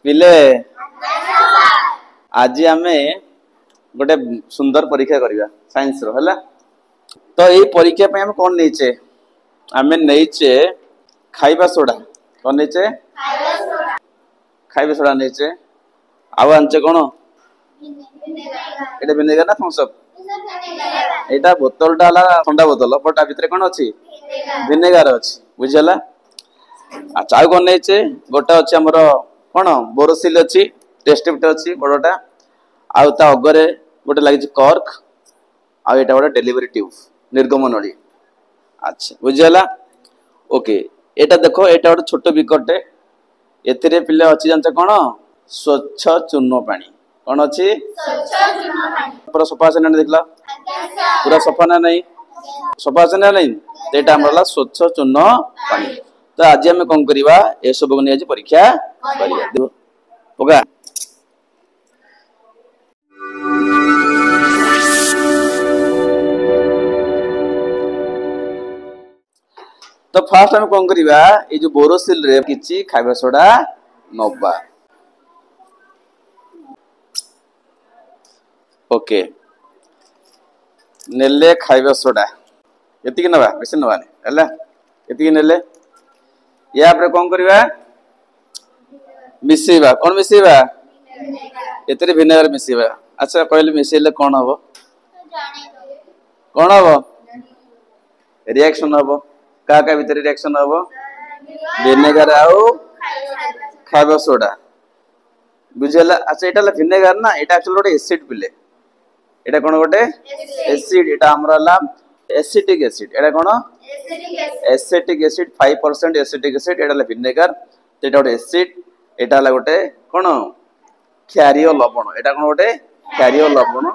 पिले आज आमे गोटे सुंदर परीक्षा करिया साइंस रो हला। तो ये परीक्षा पे हम कौन नहींचे आमे नहींचे खाइबा सोडा कौन नहींचे खाइबा सोडा नहींचे आउ आनचे कौन एटा विनेगर ना थम्स अप एटा बोतल टा हला ठंडा बोतल बट आ भितरे कौन अछि विनेगर अछि बुझला। अच्छा आउ कौन नहींचे गोटा अछि हमर कौन बोरोसिल अछि टेस्ट बिट अछि बड़टा आउ ता अगरे गोटे लागि कॉर्क आ एटा गोटे डिलीवरी ट्यूब निर्गमन नली। अच्छा बुझला ओके एटा देखो एटा गोटे छोट बिकटे एथिरे पिले अछि जानछ कोन स्वच्छ चूर्ण पानी कोन अछि स्वच्छ चूर्ण पानी पूरा सफा से देखला पूरा सफा ना नहीं सफा से ना नहीं एटा हमरला स्वच्छ चूर्ण पानी। तो आज हम कोन करबा ए सब को नै आज परीक्षा करिया देखो ओगा। तो फास्ट हम कोन करबा ए जो बोरोसिल रे किछि खाइबा सोडा नबा ओके नेले खाइबा सोडा एति कि नबा बेसी नबा हला एति कि नेले या पर कोन करबा मिसेबा कोन मिसेबा एतरे विनेगर मिसेबा। अच्छा कहले मिसेले कोन हबो कोन हबो रिएक्शन हबो का का भीतर रिएक्शन हबो विनेगर आउ खाइबा सोडा बुझला। अच्छा एटा ला विनेगर ना एटा एक्चुअली गोटे एसिड पिले एटा कोन गोटे एसिड एटा हमरला एसिटिक एसिड एटा कोन एसिटिक एसिड 5% एसिटिक एसिड एटा ला विनेगर एटा गोटे एसिड एटा ला गोटे कोन क्षारीय लवण एटा कोन गोटे क्षारीय लवण।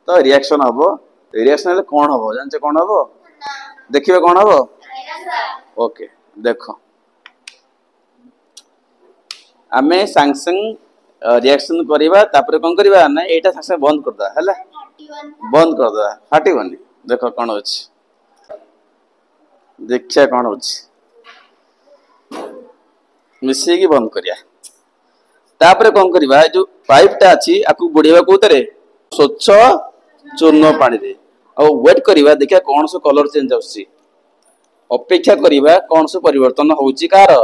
तो रिएक्शन हबो रिएक्शन ले कोन हबो जानचे कोन हबो देखिबे कोन हबो ओके देखो आमे सांग संग रिएक्शन करबा तापर कोन करबा ना एटा सांग बंद करदा हला बंद करदा फाटिबनी देखो कोन होछि देखिया कोन होछि मिसे की बंद करिया तापर कोन करबा जो पाइप टा अछि आकु बुडीबा कोतरे स्वच्छ चूर्ण पानी दे आ वेट करबा देखिया कोन सो कलर चेंज होछि अपेक्षा करबा कोन सो परिवर्तन होछि कार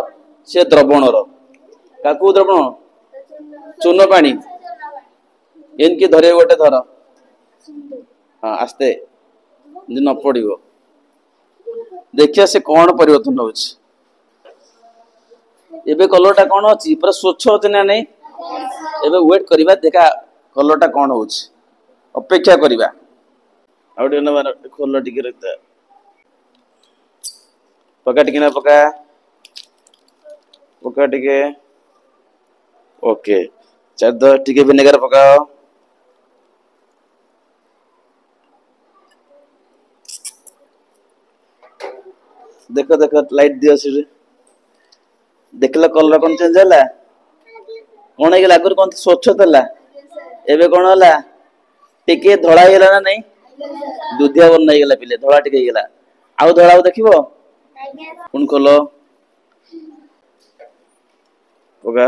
से द्रवण रो काकू द्रवण चूर्ण पानी इनके धरे गोटे धर हाँ आस्ते जे न पड़िबो देखिया से कोन परिवर्तन होछि एबे कलर टा कोन अछि पूरा स्वच्छ होछि ना नहीं एबे वेट करबा देखा कलर टा कोन होछि अपेक्षा करबा आउटे न खोल टिके रखता पका टिके ना पका पका टिके ओके चार दो टिके विनेगर पकाओ देखो देखो लाइट दियो सिरे देखला कलर कोन चेंज होला कोन हे लागुर कोन स्वच्छ थला एबे कोन होला टिके धळा हेला ना नहीं दुधिया बन नहीं गेला पिले धळा टिके गेला आउ धळा देखिबो कोन खोलो पका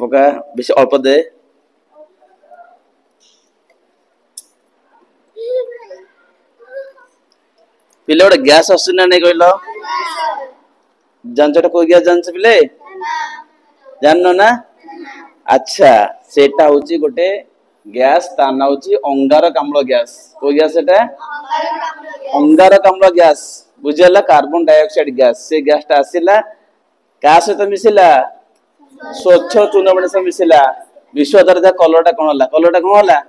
पका बेसी अल्प दे पिले ओडे गैस आसी ना नहीं कहलो जानचटा कोई गैस जानछ पिले जाननो ना अच्छा सेटा होची गोटे गैस ता ना होची अंगारकाम्ल गैस कोई गैस सेटा अंगारकाम्ल गैस बुझला कार्बन डाइऑक्साइड गैस से गैस ता आसीला का से तो मिसिला स्वच्छ चूर्ण बने से मिसिला विश्वधर दा कलर टा कोन होला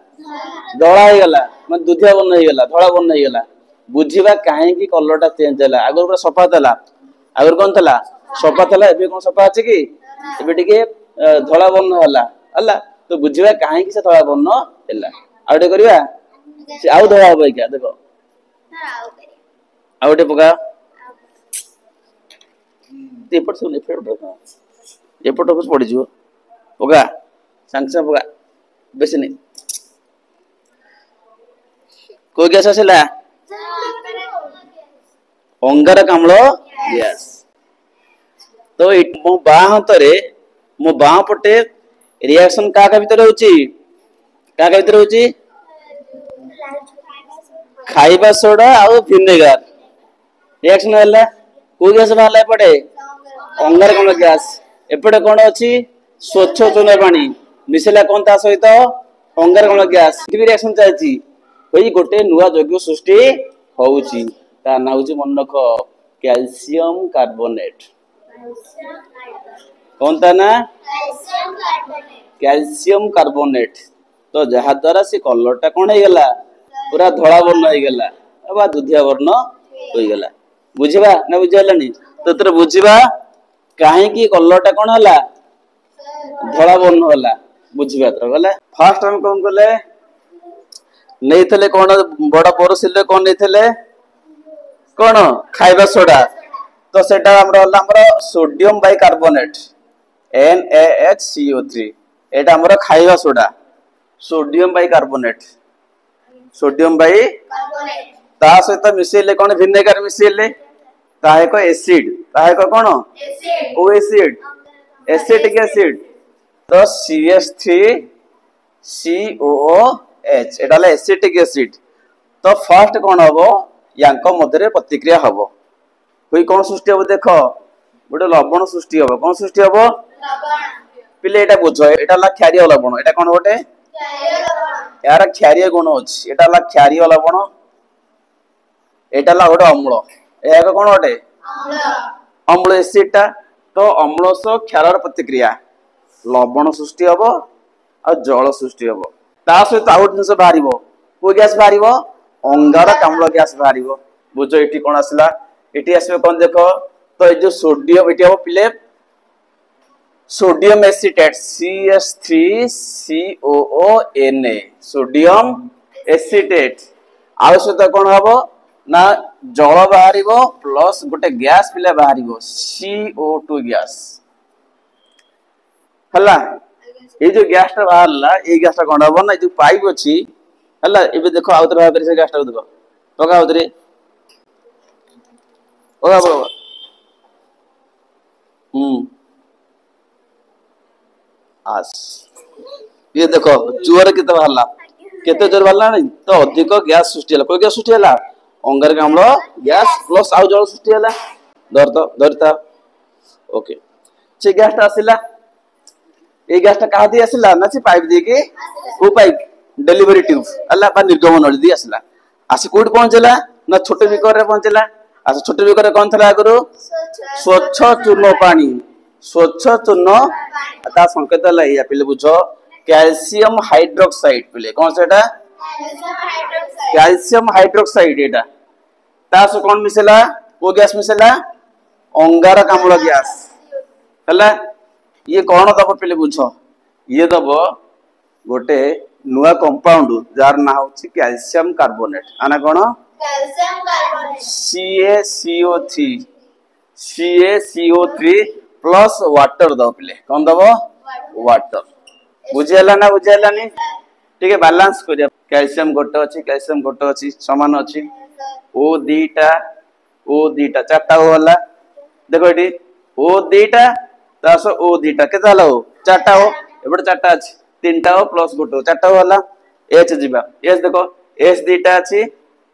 धळा हे गेला मन दुधिया बन हे गेला धळा बन हे गेला बुझिबा काहे की कलर टा चेंज होला अगर पूरा सफा थला अगर कोन थला सफा थला एबे कोन सफा अछि की एबे टिके धळा बन होला हला तो बुझिबा काहे की से धळा बन होला आउटे करिया से आउ धळा होबै क्या देखो आउटे पका एपट सुन एपट बस पड़ी जो पका सांगसा पका बेसी नहीं कोई गैस आसेला अंगारकाम्ल गैस तो मो बाँ हाथरे मो बाँ पटे रिएक्शन का भीतर होची का भीतर होची खाइबा सोडा और विनेगार रिएक्शन हैला को गैस बाहला पड़े अंगारकाम्ल गैस एपटे कौन अच्छी स्वच्छ चूना पानी मिसेला कौन ता सहित अंगारकाम्ल गैस भी रिएक्शन चलती कोई गोटे नुआ द्रव्य सृष्टि होउची ता ना होची मन रख कैल्शियम कार्बोनेट कौन ता ना कैल्शियम कार्बोनेट तो जहा द्वारा से कलर टा कौन हो गला पूरा धड़ा वर्ण हो गला बा दुधिया वर्ण हो गला बुझिबा ना बुझिलानी तो तोर बुझिबा काहे की कलर टा कौन होला धड़ा वर्ण होला बुझिबा तो गला फर्स्ट हम कौन कले नहीं थले कौन बड़ा बोरोसिल कौन नहीं थले कौन खाइबा सोडा तो सेटा हमरा होला हमरा सोडियम बाइकार्बोनेट NaHCO3 एटा हमरा खाइबा soda sodium bicarbonate sodium bicarbonate ता सहित मिसेले कौन विनेगर मिसेले ता एक एसिड ता एक कौन एसिड ओ एसिड एसिटिक एसिड तो CH3COOH एटा ले एसिटिक एसिड तो फर्स्ट कौन हबो यांको मध्यरे प्रतिक्रिया हबो कोई कौन सृष्टि हबो देखो गोटे लवण सृष्टि हबो कौन सृष्टि हबो लवण पिले एटा बुझो एटा ला क्षारीय लवण एटा कौन गोटे क्षारीय लवण यार क्षारीय गुण अछि एटा ला क्षारीय लवण एटा ला गोटे अम्ल एका कौन गोटे अम्ल अम्ल एसिड टा तो अम्ल सो क्षारर प्रतिक्रिया लवण सृष्टि हबो आ जल सृष्टि हबो ता सहित आउट जिंस बाहरिबो को गैस बाहरिबो अंगारकाम्ल गैस बाहरिबो बुझो एटी कोन आसला एटी आसबे कोन देखो तो ए जो सोडियम एटी हबो पिले sodium acetate CH3COONA sodium acetate आउ सहित कोन हबो ना जल बाहरिबो प्लस गोटे गैस पिले बाहरिबो CO2 गैस हला ये जो गैस टा बाहरला ए गैस टा कोन हबो ना जो पाइप अछि हला एबे देखो आउतर भाग से गैस टा देखो पका उतरे ओगा बाबा आस ये देखो जोर केते बाहरला केते जोर बाहरला नहीं तो अधिक गैस सृष्टि हला कोई गैस सृष्टि हला अंगारकाम्ल गैस प्लस आउ जल सृष्टि हला धरता ओके से गैस टा आसिला ए गैस टा कहा दी आसिला ना से पाइप दे के वो पाइप डिलीवरी ट्यूब हला बा निर्गमन नली दी आसिला आसी कोड पहुंचला ना छोटे बिकर रे पहुंचला अच्छा छोटे बिकर कौन था आगरो स्वच्छ चूर्ण पानी स्वच्छ चूर्ण ता संकेत ला या पिले बुझो कैल्शियम हाइड्रोक्साइड पिले कौन सेटा कैल्शियम हाइड्रोक्साइड एटा ता से कौन मिसेला वो गैस मिसेला अंगारकाम्ल गैस हला ये कौन दबो पिले बुझो ये दबो गोटे नुआ कंपाउंड जार ना होची कैल्शियम कार्बोनेट आना कोन calcium carbonate CaCO3 plus water दो पिले कौन दबो वाटर बुझेला ना बुझेलानी ठीक है बैलेंस करिया कैल्शियम गोटे अछि समान अछि ओ दीटा चारटा होला देखो एटी ओ दीटा तासो ओ दीटा केता हला हो चारटा हो एबड चारटा अछि तीनटा हो प्लस गोटे चारटा होला एच जिबा एच देखो एच दीटा अछि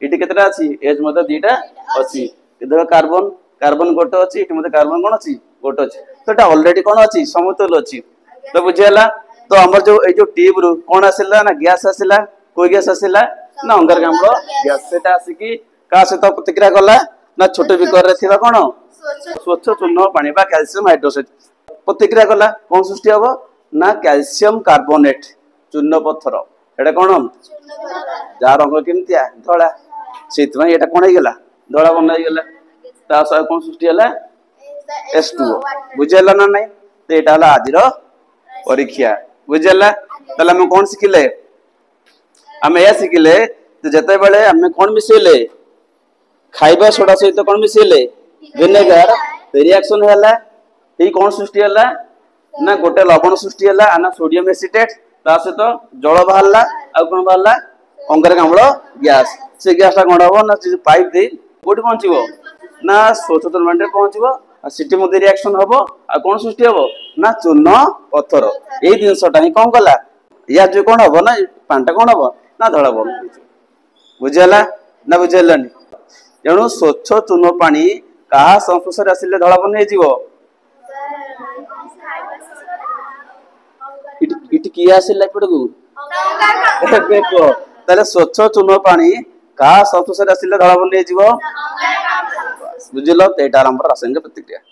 इटी केतरा अछि एच मते दीटा अछि देखो कार्बन गोटे अछि इटी मते कार्बन कोन अछि गोटे अछि तो एटा ऑलरेडी कोन अछि समतुल अछि तो बुझेला तो हमर जो ए जो ट्यूब रु कोन आसिला ना गैस आसिला कोई गैस आसिला ना अंगारकाम्ल गैस सेटा आसी की का से तो प्रतिक्रिया करला ना छोटे बिकर रे थिबा कोन स्वच्छ चूर्ण पानी बा कैल्शियम हाइड्रोक्साइड प्रतिक्रिया करला कोन सृष्टि हबो ना कैल्शियम कार्बोनेट चूर्ण पत्थर एटा कोन जा रंग केमतिया धळा सेतमा एटा कोन हे गेला धळा बना हे गेला ता स कोन सृष्टि हला H2O बुझेला ना नहीं तो एटा हला आजिर परीक्षा बुझेला तले हम कोन सिखिले हम या सिखिले तो जते बेले हम कोन मिसेले खाइबा सोडा सहित कोन मिसेले विनेगर रिएक्शन होला ए कोन सृष्टि होला ना गोटे लवण सृष्टि होला ना सोडियम एसिटेट ता सहित जल बाहरला आ कोन बाहरला अंगारकाम्ल गैस से गैस ता कोन हबो ना पाइप दे कोठी पहुंचीबो ना स्वच्छ चूर्ण पानी पहुंचीबो सिटी मध्य रिएक्शन हम आ कौन सृष्टि हम ना चूर्ण पत्थर यही जिनसटा ही कौन कला या जो कौन हम ना पानी कौन हम ना धड़ा बन बुझीगला ना बुझेलानी तेणु स्वच्छ चूर्ण पानी कहा संस्पर्श आसिले धड़ा बन इट किए आसिला एपटू ताले स्वच्छ चूर्ण पानी कहा संस्पर्श आसिले धड़ा बन बुझल तो यहाँ रासायनिक प्रतिक्रिया है।